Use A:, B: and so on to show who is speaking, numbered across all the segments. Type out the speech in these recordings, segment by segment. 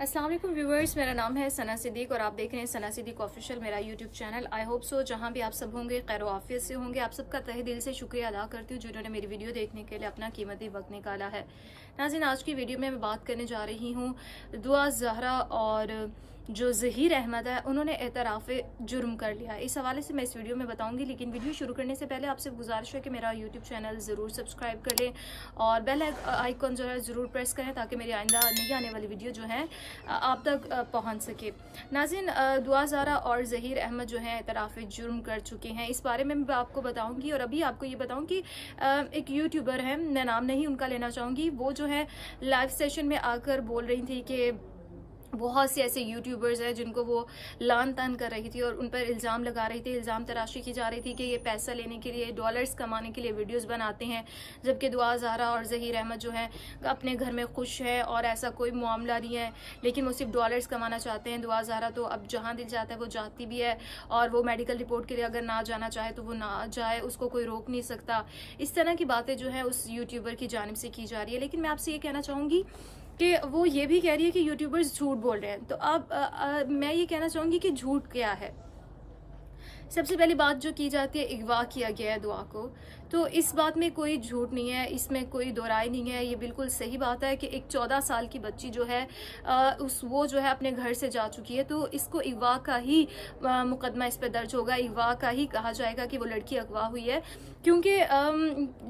A: अस्सलाम वालेकुम व्यूवर्स, मेरा नाम है सना सिद्दीक और आप देख रहे हैं सना सिद्दीक ऑफिशियल, मेरा YouTube channel. I hope so जहां भी आप सब होंगे खैर आफियत से होंगे। आप सबका तहे दिल से शुक्रिया अदा करती हूँ जिन्होंने मेरी वीडियो देखने के लिए अपना कीमती वक्त निकाला है। नाज़रीन, आज की वीडियो में मैं बात करने जा रही हूँ दुआ ज़हरा और जो ज़हीर अहमद है उन्होंने एतराफ़ जुर्म कर लिया है। इस हवाले से मैं इस वीडियो में बताऊंगी, लेकिन वीडियो शुरू करने से पहले आपसे गुजारिश है कि मेरा यूट्यूब चैनल ज़रूर सब्सक्राइब कर लें और बेल आइकन जो है ज़रूर प्रेस करें ताकि मेरी आइंदा नहीं आने वाली वीडियो जो है आप तक पहुंच सके। नाज़रीन, दुआ ज़हरा और ज़हीर अहमद जो है एतराफ़ जुर्म कर चुके हैं। इस बारे में मैं आपको बताऊँगी और अभी आपको ये बताऊँ कि एक यूट्यूबर है, मैं नाम नहीं उनका लेना चाहूँगी, वो जो है लाइव सेशन में आकर बोल रही थी कि बहुत से ऐसे यूट्यूबर्स हैं जिनको वो लान तान कर रही थी और उन पर इल्ज़ाम लगा रही थी, इल्ज़ाम तराशी की जा रही थी कि ये पैसा लेने के लिए, डॉलर्स कमाने के लिए वीडियोस बनाते हैं, जबकि दुआ ज़हरा और ज़हीर अहमद जो हैं अपने घर में खुश है और ऐसा कोई मामला नहीं है, लेकिन वो सिर्फ डॉलर्स कमाना चाहते हैं। दुआ ज़हरा तो अब जहाँ दिल जाता है वो जाती भी है और वो मेडिकल रिपोर्ट के लिए अगर ना जाना चाहे तो वो ना जाए, उसको कोई रोक नहीं सकता। इस तरह की बातें जो है उस यूट्यूबर की जानिब से की जा रही है। लेकिन मैं आपसे ये कहना चाहूँगी कि वो ये भी कह रही है कि यूट्यूबर्स झूठ बोल रहे हैं। तो अब मैं ये कहना चाहूँगी कि झूठ क्या है। सबसे पहली बात जो की जाती है, अगवा किया गया है दुआ को, तो इस बात में कोई झूठ नहीं है, इसमें कोई दो राय नहीं है। ये बिल्कुल सही बात है कि एक 14 साल की बच्ची जो है वो जो है अपने घर से जा चुकी है, तो इसको अगवा का ही मुकदमा इस पर दर्ज होगा, अगवा का ही कहा जाएगा कि वो लड़की अगवा हुई है। क्योंकि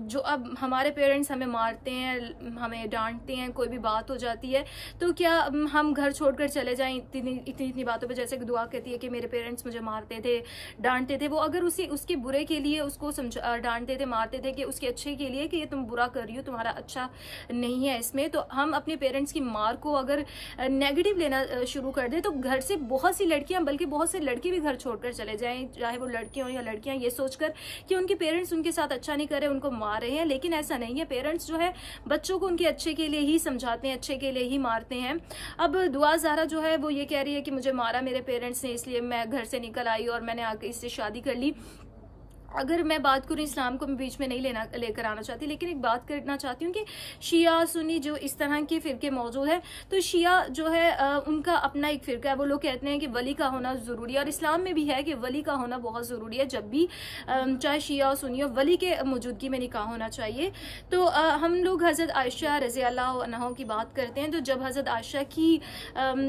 A: जो अब हमारे पेरेंट्स हमें मारते हैं, हमें डांटते हैं, कोई भी बात हो जाती है तो क्या हम घर छोड़कर चले जाएं इतनी इतनी बातों पे? जैसे कि दुआ कहती है कि मेरे पेरेंट्स मुझे मारते थे, डांटते थे, वो अगर उसके बुरे के लिए उसको डांटते थे, मारते थे कि उसके अच्छे के लिए कि ये तुम बुरा कर रही हो, तुम्हारा अच्छा नहीं है इसमें, तो हम अपने पेरेंट्स की मार को अगर नेगेटिव लेना शुरू कर दें तो घर से बहुत सी लड़कियां, बल्कि बहुत से लड़के भी घर छोड़कर चले जाएं, चाहे वो लड़के हों या लड़कियां, ये सोचकर कि उनके पेरेंट्स उनके साथ अच्छा नहीं कर रहे, उनको मार रहे हैं। लेकिन ऐसा नहीं है, पेरेंट्स जो है बच्चों को उनके अच्छे के लिए ही समझाते हैं, अच्छे के लिए ही मारते हैं। अब दुआ ज़हरा जो है वो ये कह रही है कि मुझे मारा मेरे पेरेंट्स ने, इसलिए मैं घर से निकल आई और मैंने आके इससे शादी कर ली। अगर मैं बात करूँ, इस्लाम को मैं बीच में नहीं लेकर आना चाहती, लेकिन एक बात करना चाहती हूँ कि शिया सुन्नी जो इस तरह के फ़िरके मौजूद हैं, तो शिया जो है उनका अपना एक फ़िरका है। वो लोग कहते हैं कि वली का होना ज़रूरी है और इस्लाम में भी है कि वली का होना बहुत ज़रूरी है। जब भी चाहे शिया और सुन्नी हो, वली के मौजूदगी में निकाह होना चाहिए। तो हम लोग हज़रत आयशा रज़ी अल्लाह अन्हा की बात करते हैं, तो जब हज़रत आयशा की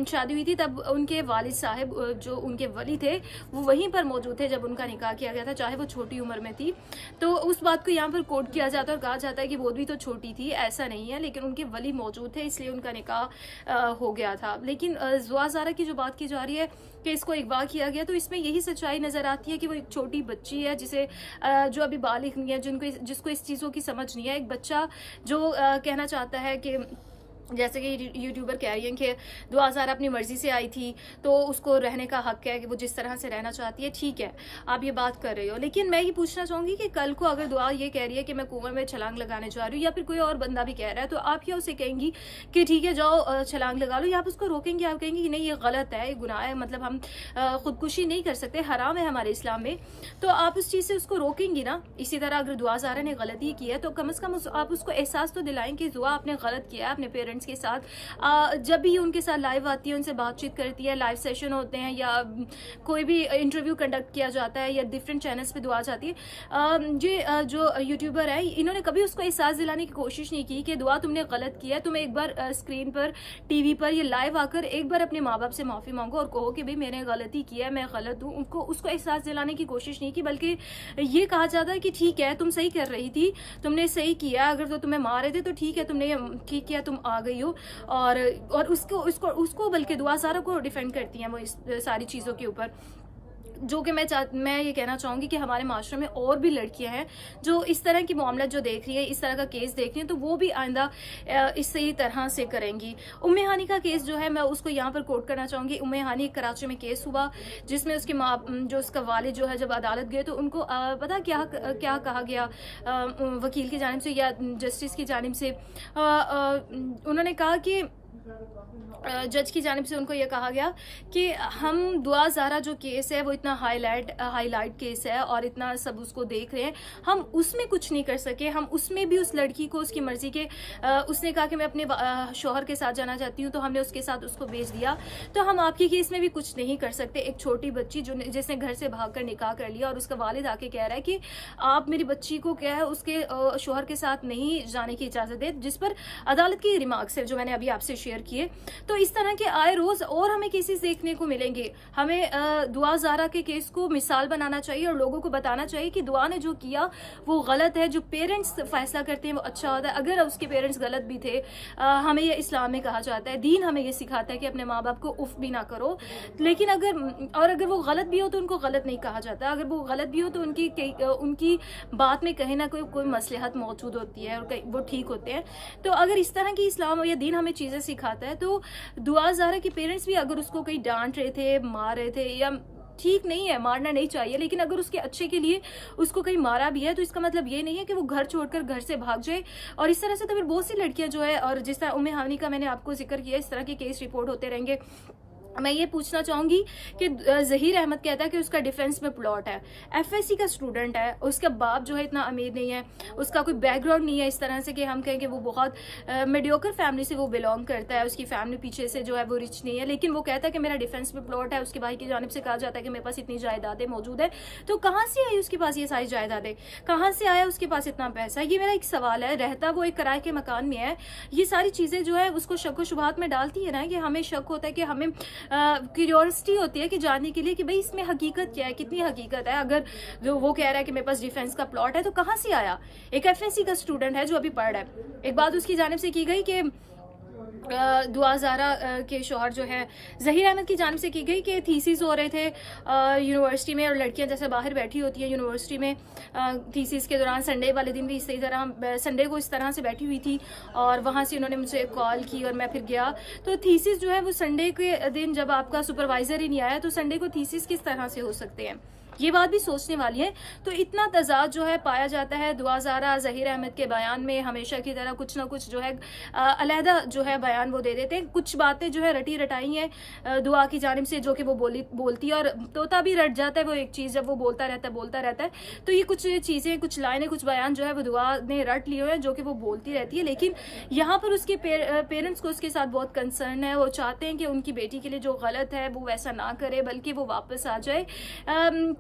A: शादी हुई थी तब उनके वालिद साहब जो उनके वली थे वो वहीं पर मौजूद थे जब उनका निकाह किया गया था, चाहे वो छोटी उम्र में थी। तो उस बात को यहाँ पर कोट किया जाता है और कहा जाता है कि वो भी तो छोटी थी, ऐसा नहीं है, लेकिन उनके वली मौजूद थे इसलिए उनका निकाह हो गया था। लेकिन दुआ ज़हरा की जो बात की जा रही है कि इसको अगवा किया गया, तो इसमें यही सच्चाई नजर आती है कि वो एक छोटी बच्ची है जिसे जो अभी बालिग नहीं है, जिसको इस चीज़ों की समझ नहीं है। एक बच्चा जो कहना चाहता है कि जैसे कि यूट्यूबर कह रही हैं कि दुआ ज़हरा अपनी मर्जी से आई थी तो उसको रहने का हक है कि वो जिस तरह से रहना चाहती है, ठीक है, आप ये बात कर रहे हो। लेकिन मैं ये पूछना चाहूँगी कि कल को अगर दुआ ये कह रही है कि मैं कुएं में छलांग लगाने जा रही हूँ या फिर कोई और बंदा भी कह रहा है, तो आप क्या उसे कहेंगी कि ठीक है जाओ छलांग लगा लो, या आप उसको रोकेंगे? आप कहेंगे कि नहीं ये गलत है, ये गुनाह है, मतलब हम खुदकुशी नहीं कर सकते, हराम है हमारे इस्लाम में, तो आप उस चीज़ से उसको रोकेंगी ना। इसी तरह अगर दुआ ज़हरा ने गलती की है तो कम से कम आप उसको एहसास तो दिलाएं कि दुआ आपने गलत किया है अपने पेरेंट्स के साथ। जब भी उनके साथ लाइव आती है, उनसे बातचीत करती है, लाइव सेशन होते हैं या कोई भी इंटरव्यू कंडक्ट किया जाता है या डिफरेंट चैनल्स पे दुआ जाती है, ये जो यूट्यूबर है इन्होंने कभी उसको एहसास दिलाने की कोशिश नहीं की कि दुआ तुमने गलत किया है, तुम एक बार स्क्रीन पर, टीवी पर, ये लाइव आकर एक बार अपने माँ बाप से माफ़ी मांगो और कहो कि भाई मैंने गलती की है, मैं गलत हूँ। उसको एहसास दिलाने की कोशिश नहीं की, बल्कि ये कहा जाता है कि ठीक है तुम सही कर रही थी, तुमने सही किया, अगर तो तुम्हें मार रहे थे तो ठीक है, तुमने ठीक किया, तुम आ गई हो। और उसको बल्कि दुआ ज़हरा को डिफेंड करती हैं वो इस सारी चीज़ों के ऊपर। जो कि मैं ये कहना चाहूँगी कि हमारे माशरे में और भी लड़कियां हैं जो इस तरह की मामला जो देख रही है, इस तरह का केस देख रही हैं, तो वो भी आइंदा इसी तरह से करेंगी। उम्मे हानी का केस जो है मैं उसको यहाँ पर कोट करना चाहूँगी। उम्मे हानी कराची में केस हुआ जिसमें उसकी माँ, जो उसका वालिद जो है जब अदालत गए तो उनको पता क्या क्या कहा गया वकील की जानिब से या जस्टिस की जानिब से, उन्होंने कहा कि जज की जानिब से उनको ये कहा गया कि हम दुआ ज़ारा जो केस है वो इतना हाईलाइट केस है और इतना सब उसको देख रहे हैं, हम उसमें कुछ नहीं कर सके। हम उसमें भी उस लड़की को उसकी मर्जी के उसने कहा कि मैं अपने शौहर के साथ जाना चाहती हूँ, तो हमने उसके साथ उसको भेज दिया। तो हम आपके केस में भी कुछ नहीं कर सकते। एक छोटी बच्ची जिसने घर से भागकर निकाह कर लिया और उसका वालिद आके कह रहा है कि आप मेरी बच्ची को क्या है उसके शौहर के साथ नहीं जाने की इजाज़त दे, जिस पर अदालत की रिमार्क्स है जो मैंने अभी आपसे शेयर किए। तो इस तरह के आए रोज और हमें केसेस देखने को मिलेंगे। हमें दुआ ज़ारा के केस को मिसाल बनाना चाहिए और लोगों को बताना चाहिए कि दुआ ने जो किया वो गलत है। जो पेरेंट्स फैसला करते हैं वो अच्छा होता है। अगर उसके पेरेंट्स गलत भी थे, हमें ये इस्लाम में कहा जाता है, दीन हमें ये सिखाता है कि अपने माँ बाप को उफ भी ना करो। लेकिन अगर वो गलत भी हो तो उनको गलत नहीं कहा जाता। अगर वो गलत भी हो तो उनकी बात में कहीं ना कोई मसलहत मौजूद होती है और वो ठीक होते हैं। तो अगर इस तरह की इस्लाम या दीन हमें चीज़ें सिखाता है, तो दुआ ज़ारा के पेरेंट्स भी अगर उसको कहीं डांट रहे थे, मार रहे थे, या ठीक नहीं है, मारना नहीं चाहिए, लेकिन अगर उसके अच्छे के लिए उसको कहीं मारा भी है तो इसका मतलब ये नहीं है कि वो घर छोड़कर घर से भाग जाए। और इस तरह से तो फिर बहुत सी लड़कियां जो है, और जिस तरह उम्मे हानी का मैंने आपको जिक्र किया, इस तरह के केस रिपोर्ट होते रहेंगे। मैं ये पूछना चाहूंगी कि ज़हीर अहमद कहता है कि उसका डिफेंस में प्लॉट है, एफएससी का स्टूडेंट है, उसका बाप जो है इतना अमीर नहीं है, उसका कोई बैकग्राउंड नहीं है इस तरह से कि हम कहें कि वो बहुत मीडियोकर फैमिली से वो बिलोंग करता है, उसकी फैमिली पीछे से जो है वो रिच नहीं है, लेकिन वो कहता है कि मेरा डिफेंस में प्लॉट है। उसके भाई की जानिब से कहा जाता है कि मेरे पास इतनी जायदादें मौजूद है। तो कहाँ से आई उसके पास ये सारी जायदादें, कहाँ से आया उसके पास इतना पैसा? ये मेरा एक सवाल है। रहता वो एक किराए के मकान में है। ये सारी चीज़ें जो है उसको शक व शुबहात में डालती है ना, कि हमें शक होता है, कि हमें क्यूरियोसिटी होती है कि जानने के लिए कि भाई इसमें हकीकत क्या है, कितनी हकीकत है। अगर जो वो कह रहा है कि मेरे पास डिफेंस का प्लॉट है, तो कहाँ से आया? एक एफएससी का स्टूडेंट है जो अभी पढ़ रहा है। एक बात उसकी जानिब से की गई कि दुआ ज़ारा के शौहर जो है ज़हीर अहमद की जानिब से की गई कि थीसिस हो रहे थे यूनिवर्सिटी में, और लड़कियां जैसे बाहर बैठी होती हैं यूनिवर्सिटी में थीसिस के दौरान, संडे वाले दिन भी इसी तरह, संडे को इस तरह से बैठी हुई थी और वहाँ से उन्होंने मुझे कॉल की और मैं फिर गया। तो थीसिस जो है वो संडे के दिन जब आपका सुपरवाइज़र ही नहीं आया, तो संडे को थीसिस किस तरह से हो सकते हैं? ये बात भी सोचने वाली है। तो इतना तजाद जो है पाया जाता है दुआ ज़ारा ज़हीर अहमद के बयान में। हमेशा की तरह कुछ ना कुछ जो है अलहदा जो है बयान वो दे देते हैं। कुछ बातें जो है रटी रटाई हैं दुआ की जानिब से, जो कि वो बोलती है, और तोता भी रट जाता है वो एक चीज़ जब वो बोलता रहता है। तो ये कुछ चीज़ें, कुछ लाइनें, कुछ बयान जो है वो दुआ ने रट लिए हुए हैं, जो कि वो बोलती रहती है। लेकिन यहाँ पर उसके पेरेंट्स को उसके साथ बहुत कंसर्न है। वो चाहते हैं कि उनकी बेटी के लिए जो गलत है वो वैसा ना करे, बल्कि वो वापस आ जाए।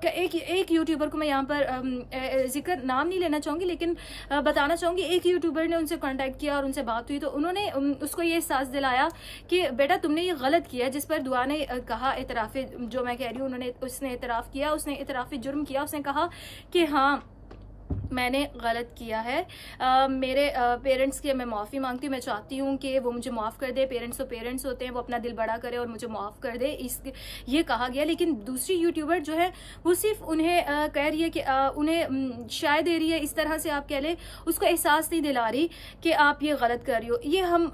A: एक यूट्यूबर को मैं यहाँ पर जिक्र नाम नहीं लेना चाहूँगी, लेकिन बताना चाहूँगी, एक यूट्यूबर ने उनसे कांटेक्ट किया और उनसे बात हुई, तो उन्होंने उसको ये एहसास दिलाया कि बेटा तुमने ये गलत किया। जिस पर दुआ ने कहा, एतराफ़, जो मैं कह रही हूँ, उसने एतराफ़ किया, उसने एतराफ़ जुर्म किया। उसने कहा कि हाँ मैंने गलत किया है, मेरे पेरेंट्स के मैं माफ़ी मांगती हूँ, मैं चाहती हूँ कि वो मुझे माफ़ कर दे। पेरेंट्स तो पेरेंट्स होते हैं, वो अपना दिल बड़ा करे और मुझे माफ़ कर दे, ये कहा गया। लेकिन दूसरी यूट्यूबर जो है वो सिर्फ उन्हें कह रही है कि उन्हें शायद दे रही है, इस तरह से आप कह लें, उसको एहसास नहीं दिला रही कि आप ये गलत कर रही हो। ये हम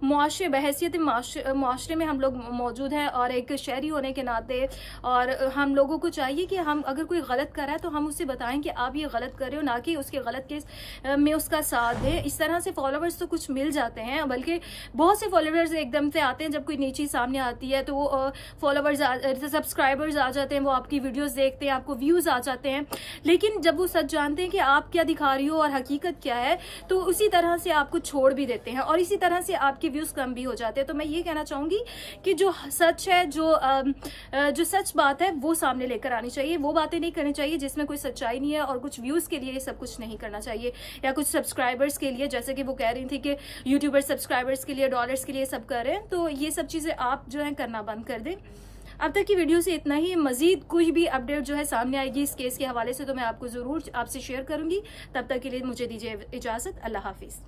A: मुआशरे, बहैसियत मुआशरे में हम लोग मौजूद हैं, और एक शहरी होने के नाते और हम लोगों को चाहिए कि हम अगर कोई गलत कर रहा है तो हम उससे बताएं कि आप ये गलत कर रहे हो, ना कि उसके गलत केस में उसका साथ दे। इस तरह से फॉलोवर्स तो कुछ मिल जाते हैं, बल्कि बहुत से फॉलोवर्स एकदम से आते हैं जब कोई नीची सामने आती है, तो वो फॉलोवर्स सब्सक्राइबर्स आ जाते हैं, वो आपकी वीडियोस देखते हैं, आपको व्यूज आ जाते हैं। लेकिन जब वो सच जानते हैं कि आप क्या दिखा रही हो और हकीकत क्या है, तो उसी तरह से आपको छोड़ भी देते हैं, और इसी तरह से आपके व्यूज कम भी हो जाते हैं। तो मैं ये कहना चाहूंगी कि जो सच है, जो सच बात है, वो सामने लेकर आनी चाहिए। वो बातें नहीं करनी चाहिए जिसमें कोई सच्चाई नहीं है, और कुछ व्यूज के लिए ये सब कुछ नहीं करना चाहिए, या कुछ सब्सक्राइबर्स के लिए, जैसे कि वो कह रही थी कि यूट्यूबर सब्सक्राइबर्स के लिए, डॉलर्स के लिए सब कर रहे हैं। तो ये सब चीजें आप जो है करना बंद कर दें। अब तक की वीडियो से इतना ही। मजीद कोई भी अपडेट जो है सामने आएगी इस केस के हवाले से, तो मैं आपको जरूर आपसे शेयर करूंगी। तब तक के लिए मुझे दीजिए इजाजत। अल्लाह हाफिज।